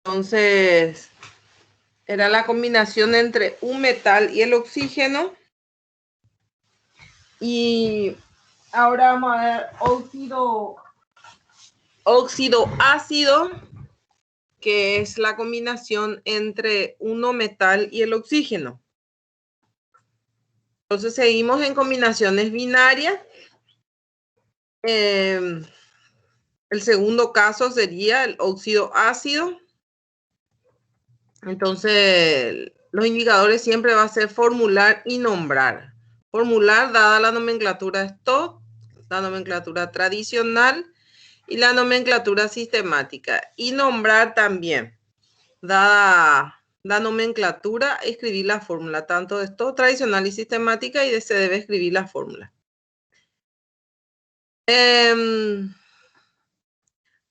Entonces, era la combinación entre un metal y el oxígeno. Y ahora vamos a ver óxido ácido, que es la combinación entre uno metal y el oxígeno. Entonces seguimos en combinaciones binarias. El segundo caso sería el óxido ácido. Entonces los indicadores siempre va a ser formular y nombrar. Formular dada la nomenclatura STOT, la nomenclatura tradicional y la nomenclatura sistemática. Y nombrar también, dada la nomenclatura, escribir la fórmula, tanto de STOT tradicional y sistemática, y se debe escribir la fórmula.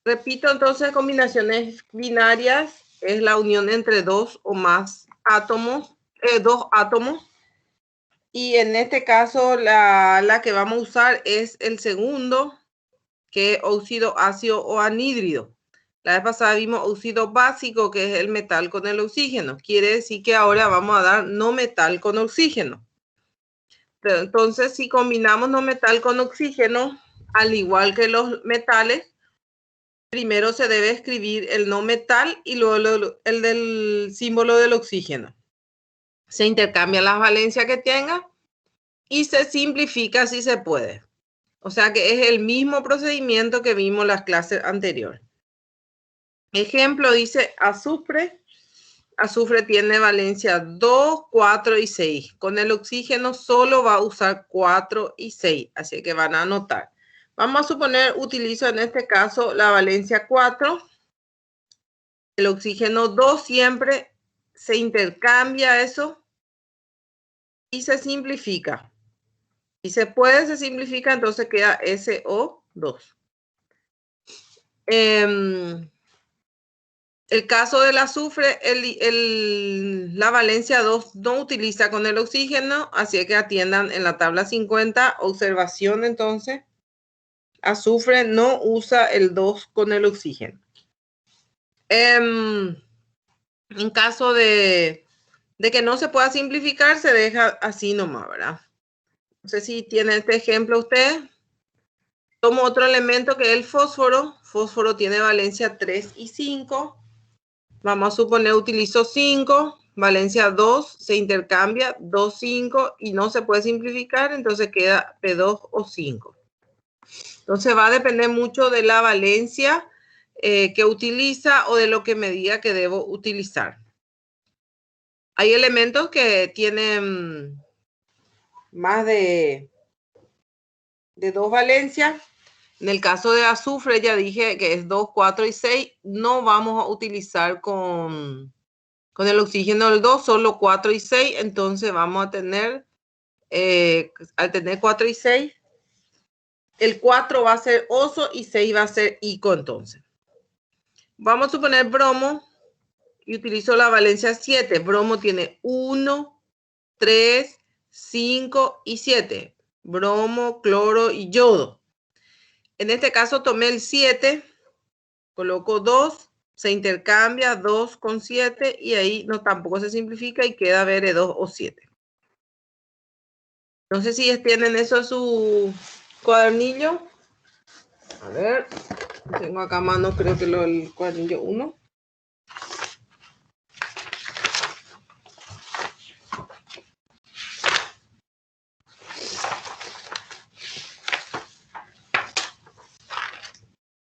Repito, entonces, combinaciones binarias es la unión entre dos o más átomos, dos átomos. Y en este caso, la que vamos a usar es el segundo, que es óxido ácido o anhídrido. La vez pasada vimos óxido básico, que es el metal con el oxígeno. Quiere decir que ahora vamos a dar no metal con oxígeno. Pero entonces, si combinamos no metal con oxígeno, al igual que los metales, primero se debe escribir el no metal y luego el del símbolo del oxígeno. Se intercambian las valencias que tenga y se simplifica si se puede. O sea que es el mismo procedimiento que vimos en las clases anteriores. Ejemplo, dice azufre. Azufre tiene valencia 2, 4 y 6. Con el oxígeno solo va a usar 4 y 6. Así que van a anotar. Vamos a suponer, utilizo en este caso la valencia 4. El oxígeno 2 siempre se intercambia eso y se simplifica. Si se puede, se simplifica, entonces queda SO2. El caso del azufre, la valencia 2 no utiliza con el oxígeno, así que atiendan en la tabla 50, observación entonces. Azufre no usa el 2 con el oxígeno. En caso de que no se pueda simplificar, se deja así nomás, ¿verdad? No sé si tiene este ejemplo usted. Tomo otro elemento que es el fósforo. Fósforo tiene valencia 3 y 5. Vamos a suponer utilizo 5. Valencia 2 se intercambia 2, 5 y no se puede simplificar, entonces queda P2 o 5. Entonces va a depender mucho de la valencia que utiliza o de lo que me diga que debo utilizar. Hay elementos que tienen más de 2 valencias. En el caso de azufre, ya dije que es 2, 4 y 6. No vamos a utilizar con el oxígeno el 2, solo 4 y 6. Entonces vamos a tener, al tener 4 y 6, el 4 va a ser oso y 6 va a ser ico entonces. Vamos a suponer bromo y utilizo la valencia 7. Bromo tiene 1, 3, 5 y 7. Bromo, cloro y yodo. En este caso tomé el 7, coloco 2, se intercambia 2 con 7 y ahí no tampoco se simplifica y queda BR2 o 7. No sé si tienen eso en su cuadernillo. A ver, tengo acá a mano, creo que el cuadernillo 1.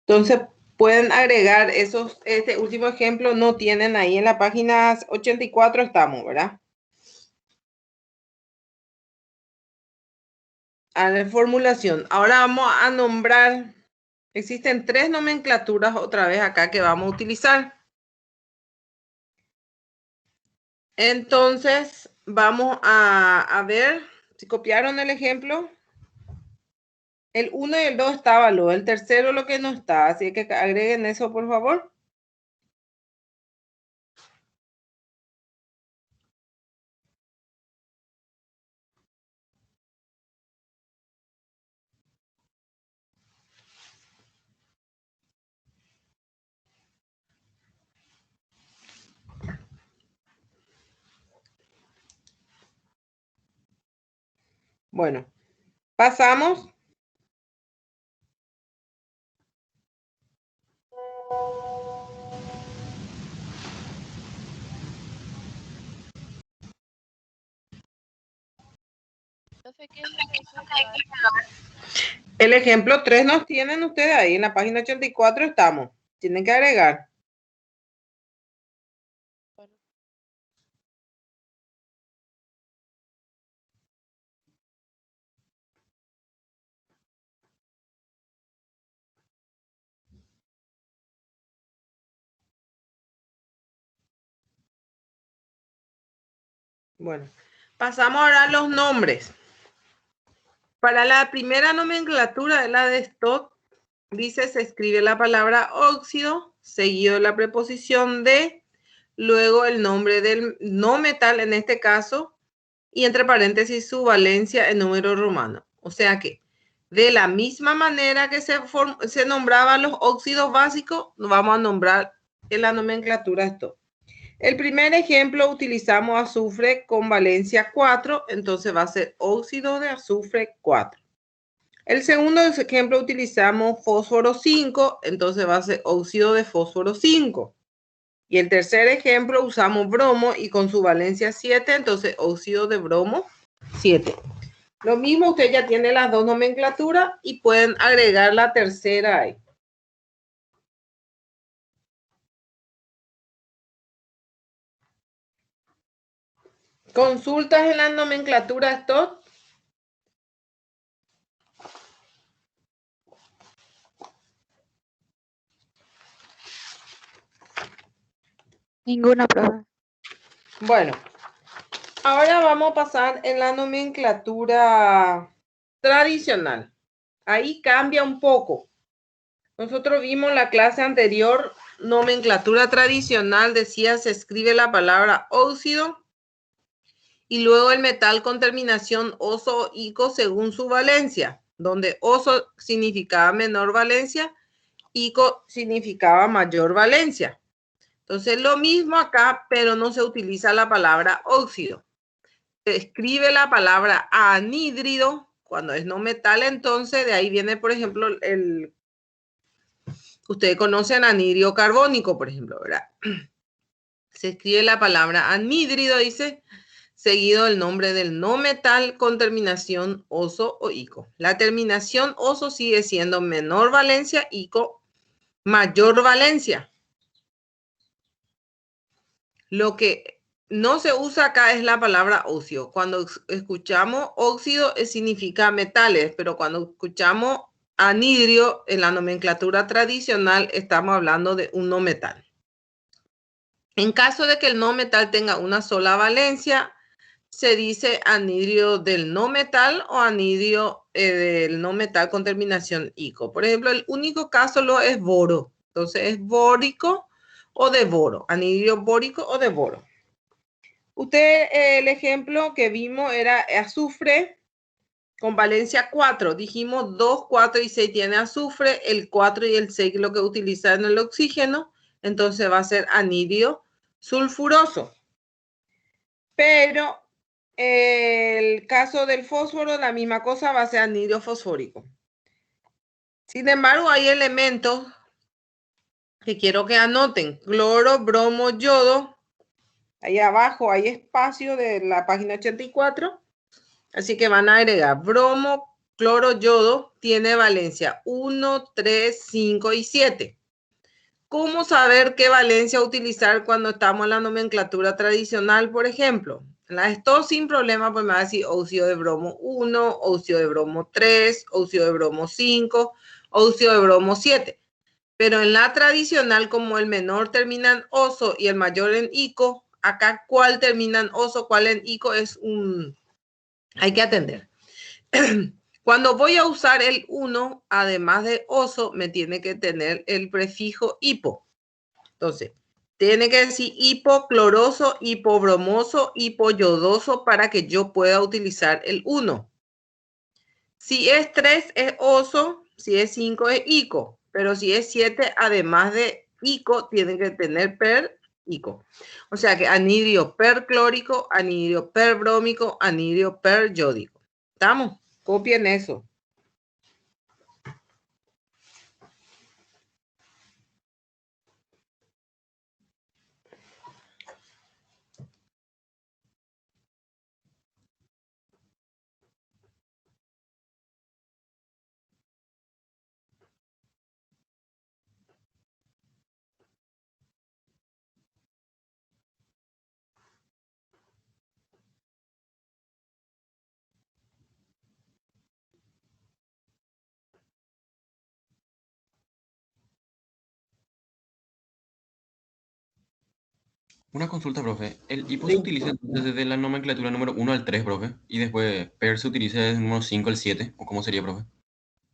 Entonces pueden agregar esos, este último ejemplo no tienen ahí en la página 84 estamos, ¿verdad? A la formulación. Ahora vamos a nombrar, existen 3 nomenclaturas otra vez acá que vamos a utilizar. Entonces vamos a ver si copiaron el ejemplo. El 1 y el 2 estaba, el tercero lo que no está, así que agreguen eso por favor. Bueno, pasamos. El ejemplo 3 nos tienen ustedes ahí en la página 84 estamos. Tienen que agregar. Bueno, pasamos ahora a los nombres. Para la primera nomenclatura de la de Stott, dice, se escribe la palabra óxido, seguido de la preposición de, luego el nombre del no metal en este caso, y entre paréntesis su valencia en número romano. O sea que, de la misma manera que se nombraban los óxidos básicos, vamos a nombrar en la nomenclatura Stott. El primer ejemplo utilizamos azufre con valencia 4, entonces va a ser óxido de azufre 4. El segundo ejemplo utilizamos fósforo 5, entonces va a ser óxido de fósforo 5. Y el tercer ejemplo usamos bromo y con su valencia 7, entonces óxido de bromo 7. Lo mismo, usted ya tiene las dos nomenclaturas y pueden agregar la tercera ahí. ¿Consultas en la nomenclatura Stott? Ninguna prueba. Bueno, ahora vamos a pasar en la nomenclatura tradicional. Ahí cambia un poco. Nosotros vimos la clase anterior, nomenclatura tradicional, decía se escribe la palabra óxido y luego el metal con terminación oso o ico según su valencia, donde oso significaba menor valencia, ico significaba mayor valencia. Entonces lo mismo acá, pero no se utiliza la palabra óxido. Se escribe la palabra anhídrido cuando es no metal, entonces de ahí viene, por ejemplo, ustedes conocen anhídrido carbónico, por ejemplo, ¿verdad? Se escribe la palabra anhídrido, dice, seguido del nombre del no metal con terminación oso o ico. La terminación oso sigue siendo menor valencia, ico mayor valencia. Lo que no se usa acá es la palabra óxido. Cuando escuchamos óxido significa metales, pero cuando escuchamos anhídrido en la nomenclatura tradicional estamos hablando de un no metal. En caso de que el no metal tenga una sola valencia, se dice anhídrido del no metal o anhídrido del no metal con terminación ico. Por ejemplo, el único caso lo es boro. Entonces es bórico o de boro, anhídrido bórico o de boro. Usted, el ejemplo que vimos era azufre con valencia 4. Dijimos 2, 4 y 6 tiene azufre. El 4 y el 6 lo que utiliza en el oxígeno. Entonces va a ser anhídrido sulfuroso. Pero el caso del fósforo, la misma cosa, va a ser anhídrido fosfórico. Sin embargo, hay elementos que quiero que anoten. Cloro, bromo, yodo. Ahí abajo hay espacio de la página 84. Así que van a agregar bromo, cloro, yodo. Tiene valencia 1, 3, 5 y 7. ¿Cómo saber qué valencia utilizar cuando estamos en la nomenclatura tradicional, por ejemplo? La Stott sin problema, pues me va a decir óxido de bromo 1, óxido de bromo 3, óxido de bromo 5, óxido de bromo 7. Pero en la tradicional, como el menor termina en oso y el mayor en ico, acá cuál termina en oso, cuál en ico hay que atender. Cuando voy a usar el 1, además de oso, me tiene que tener el prefijo hipo. Entonces, tiene que decir hipocloroso, hipobromoso, hipoyodoso para que yo pueda utilizar el 1. Si es 3 es oso, si es 5 es ico, pero si es 7, además de ico, tiene que tener per ico. O sea que anhídrido perclórico, anhídrido perbrómico, anhídrido peryódico. ¿Estamos? Copien eso. Una consulta, profe. ¿El hipo se Sí. utiliza entonces desde la nomenclatura número 1 al 3, profe? Y después PER se utiliza desde el número 5 al 7, ¿o cómo sería, profe?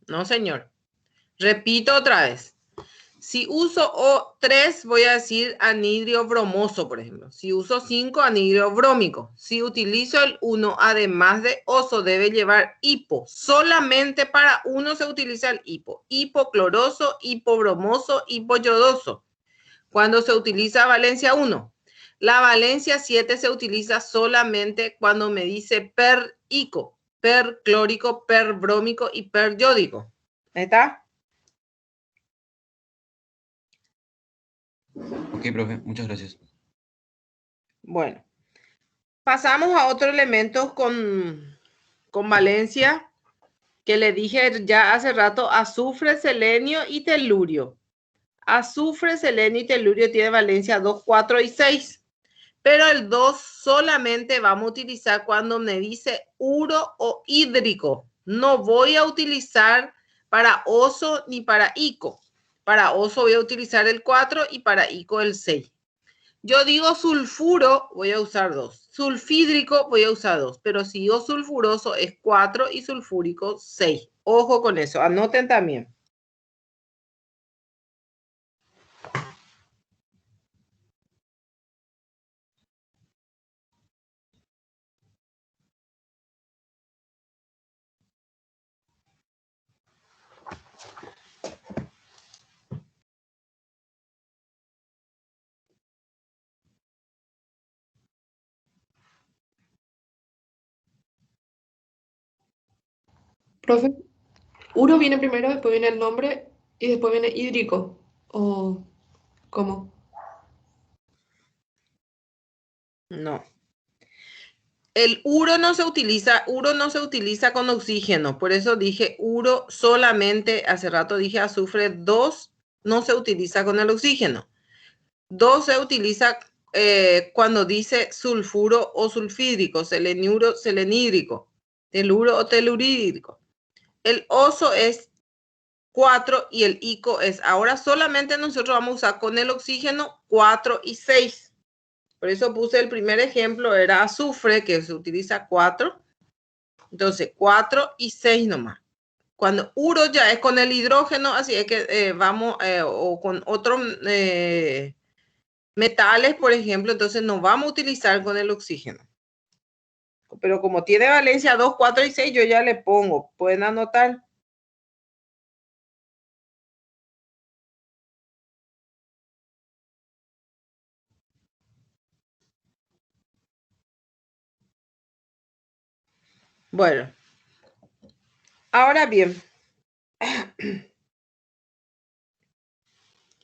No, señor. Repito otra vez. Si uso O3, voy a decir anhidrio bromoso, por ejemplo. Si uso 5, anhidrio brómico. Si utilizo el 1, además de oso, debe llevar hipo. Solamente para uno se utiliza el hipo. Hipocloroso, hipobromoso, hipoyodoso. Cuando se utiliza valencia 1. La valencia 7 se utiliza solamente cuando me dice per-ico, perclórico, perbrómico y peryódico. ¿Está? Ok, profe, muchas gracias. Bueno, pasamos a otro elemento con valencia que le dije ya hace rato, azufre, selenio y telurio. Azufre, selenio y telurio tiene valencia 2, 4 y 6. Pero el 2 solamente vamos a utilizar cuando me dice uro o hídrico. No voy a utilizar para oso ni para ico. Para oso voy a utilizar el 4 y para ico el 6. Yo digo sulfuro, voy a usar 2. Sulfídrico voy a usar 2. Pero si digo sulfuroso es 4 y sulfúrico 6. Ojo con eso, anoten también. Profe, uro viene primero, después viene el nombre y después viene hídrico. ¿O cómo? No. El uro no se utiliza con oxígeno, por eso dije uro solamente, hace rato dije azufre 2 no se utiliza con el oxígeno. 2 se utiliza cuando dice sulfuro o sulfídrico, seleniuro, selenídrico, teluro o telurídrico. El oso es 4 y el ico es, ahora solamente nosotros vamos a usar con el oxígeno 4 y 6. Por eso puse el primer ejemplo, era azufre, que se utiliza 4. Entonces, 4 y 6 nomás. Cuando uro ya es con el hidrógeno, así es que vamos, o con otros metales, por ejemplo, entonces no vamos a utilizar con el oxígeno. Pero como tiene valencia 2, 4 y 6, yo ya le pongo. Pueden anotar. Bueno, ahora bien,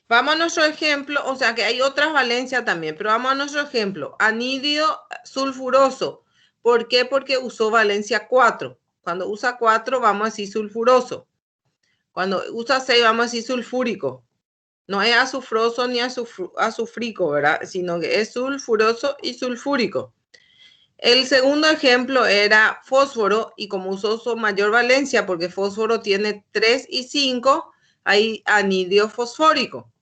vamos a nuestro ejemplo, o sea que hay otras valencias también, pero vamos a nuestro ejemplo. Anhídrido sulfuroso. ¿Por qué? Porque usó valencia 4. Cuando usa 4, vamos a decir sulfuroso. Cuando usa 6, vamos a decir sulfúrico. No es azufroso ni azufrico, ¿verdad? Sino que es sulfuroso y sulfúrico. El segundo ejemplo era fósforo, y como usó su mayor valencia, porque fósforo tiene 3 y 5, hay anhídrido fosfórico.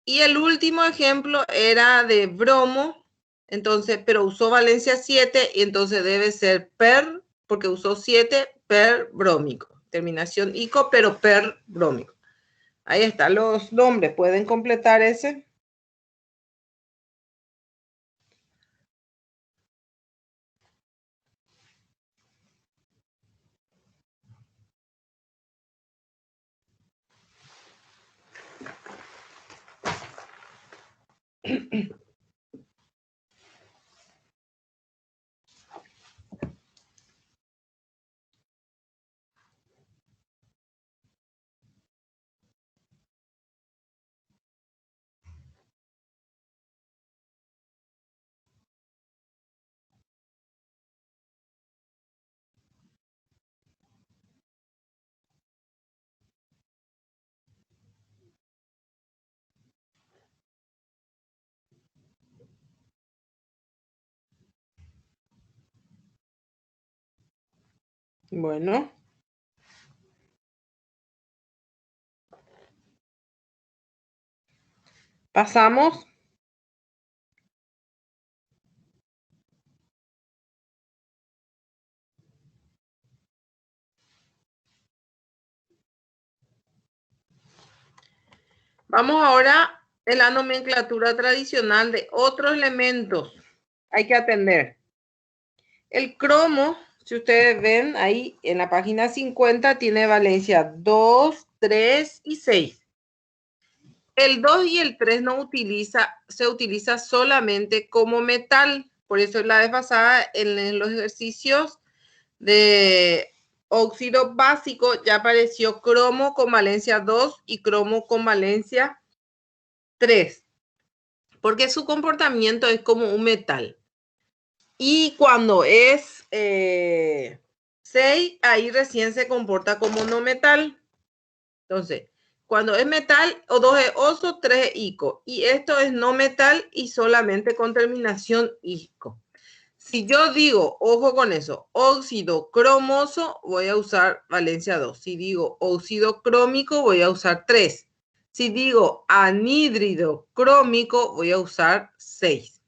Y el último ejemplo era de bromo, entonces, pero usó valencia 7 y entonces debe ser per, porque usó 7, per brómico. Terminación ico, pero per brómico. Ahí están los nombres, ¿pueden completar ese? Bueno. Pasamos. Vamos ahora en la nomenclatura tradicional de otros elementos. Hay que atender. El cromo, si ustedes ven ahí en la página 50, tiene valencia 2, 3 y 6. El 2 y el 3 se utiliza solamente como metal. Por eso la vez pasada en los ejercicios de óxido básico ya apareció cromo con valencia 2 y cromo con valencia 3. Porque su comportamiento es como un metal. Y cuando es 6, ahí recién se comporta como no metal. Entonces, cuando es metal, o 2 es oso, 3 es ico. Y esto es no metal y solamente con terminación ico. Si yo digo, ojo con eso, óxido cromoso, voy a usar valencia 2. Si digo óxido crómico, voy a usar 3. Si digo anhídrido crómico, voy a usar 6.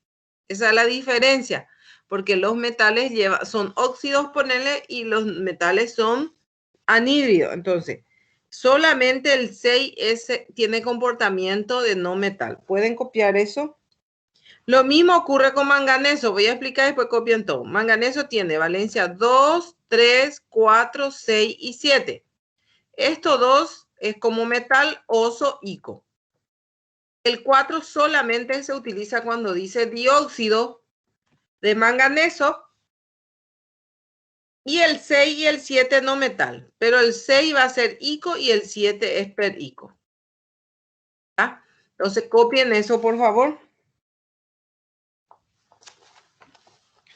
Esa es la diferencia, porque los metales son óxidos, ponele, y los metales son anhídridos. Entonces, solamente el 6S tiene comportamiento de no metal. ¿Pueden copiar eso? Lo mismo ocurre con manganeso. Voy a explicar y después copian todo. Manganeso tiene valencia 2, 3, 4, 6 y 7. Estos dos es como metal oso ico. El 4 solamente se utiliza cuando dice dióxido de manganeso. Y el 6 y el 7 no metal. Pero el 6 va a ser ico y el 7 es per ico. ¿Ah? Entonces copien eso, por favor.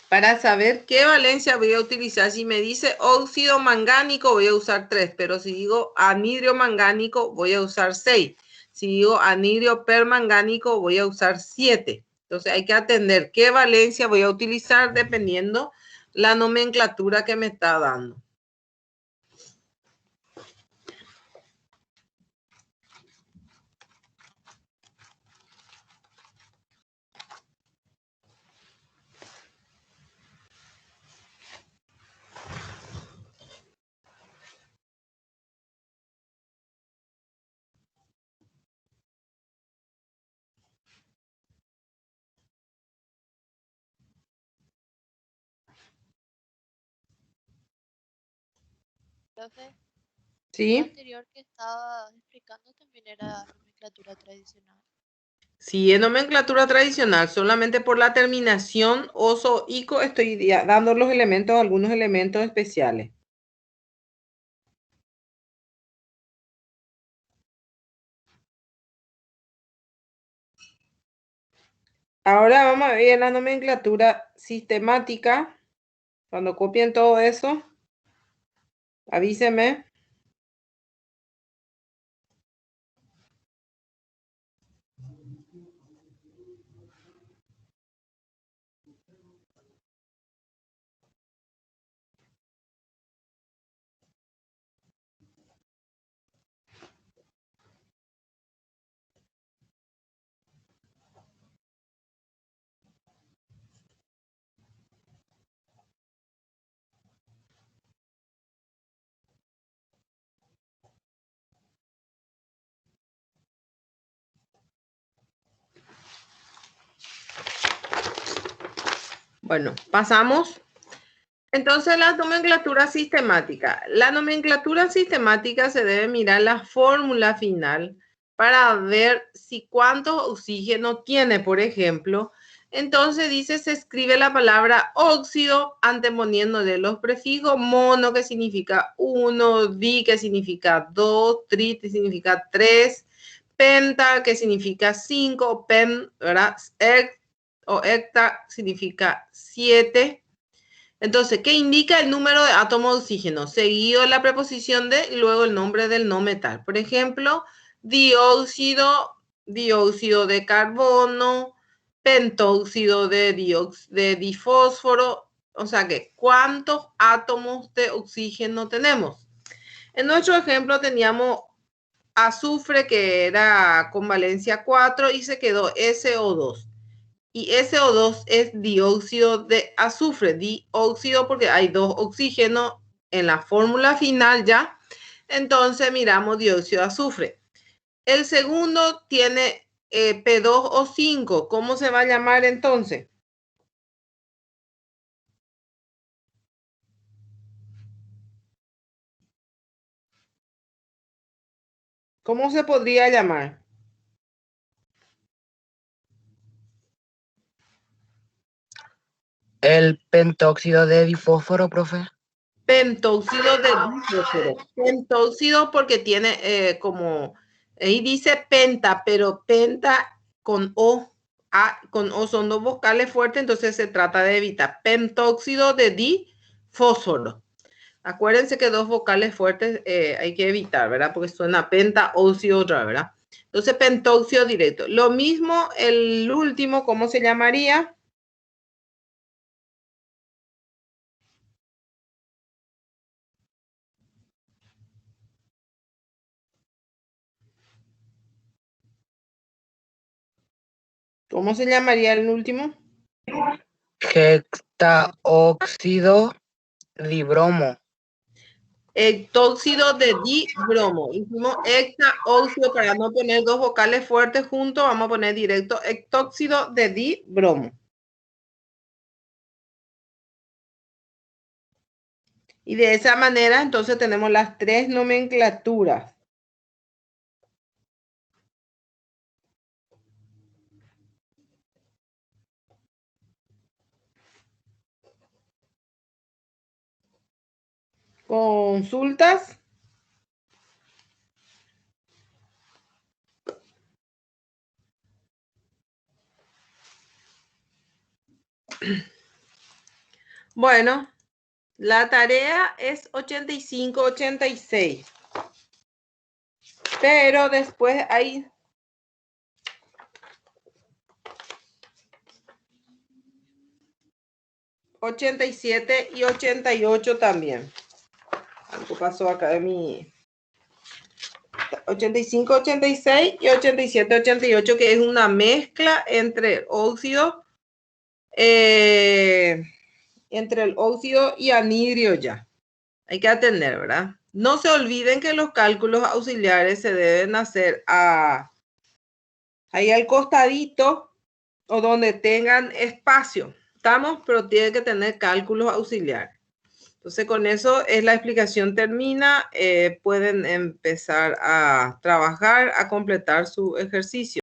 Para saber qué valencia voy a utilizar. Si me dice óxido mangánico, voy a usar 3. Pero si digo anhidrio mangánico, voy a usar 6. Si digo anhidrio permangánico, voy a usar 7. Entonces hay que atender qué valencia voy a utilizar dependiendo la nomenclatura que me está dando. Profe, lo ¿Sí? anterior que estaba explicando también era nomenclatura tradicional. Sí, es nomenclatura tradicional, solamente por la terminación oso, ico, estoy dando los elementos, algunos elementos especiales. Ahora vamos a ver la nomenclatura sistemática. Cuando copien todo eso, avísenme. Bueno, pasamos. Entonces, la nomenclatura sistemática. La nomenclatura sistemática se debe mirar la fórmula final para ver si cuánto oxígeno tiene, por ejemplo. Entonces dice, se escribe la palabra óxido anteponiéndole los prefijos mono, que significa 1, di, que significa 2, tri, que significa 3, penta, que significa 5, pen, ¿verdad? O hecta significa 7. Entonces, ¿qué indica el número de átomos de oxígeno? Seguido de la preposición de y luego el nombre del no metal. Por ejemplo, dióxido de carbono, pentóxido de difósforo, O sea que, ¿cuántos átomos de oxígeno tenemos? En nuestro ejemplo teníamos azufre que era con valencia 4 y se quedó SO2. Y SO2 es dióxido de azufre, dióxido porque hay 2 oxígenos en la fórmula final ya. Entonces miramos dióxido de azufre. El segundo tiene P2O5. ¿Cómo se va a llamar entonces? ¿Cómo se podría llamar? El pentóxido de difósforo, profe. Pentóxido de difósforo. Pentóxido porque tiene como, ahí dice penta, pero penta con O. Con O son 2 vocales fuertes, entonces se trata de evitar. Pentóxido de difósforo. Acuérdense que 2 vocales fuertes hay que evitar, ¿verdad? Porque suena penta, óxido, otra, ¿verdad? Entonces, pentóxido directo. Lo mismo, el último, ¿cómo se llamaría? ¿Cómo se llamaría el último? Hexaóxido dibromo. Hectóxido de dibromo. Hicimos hexaóxido para no poner 2 vocales fuertes juntos. Vamos a poner directo hectóxido de dibromo. Y de esa manera, entonces, tenemos las 3 nomenclaturas. ¿Consultas? Bueno, la tarea es 85-86. Pero después hay 87 y 88 también. Algo pasó acá de mi 85, 86 y 87, 88, que es una mezcla entre óxido, entre el óxido y anhidrio ya. Hay que atender, ¿verdad? No se olviden que los cálculos auxiliares se deben hacer ahí al costadito o donde tengan espacio. ¿Estamos? Pero tiene que tener cálculos auxiliares. Entonces, con eso es la explicación termina. Pueden empezar a trabajar, a completar su ejercicio.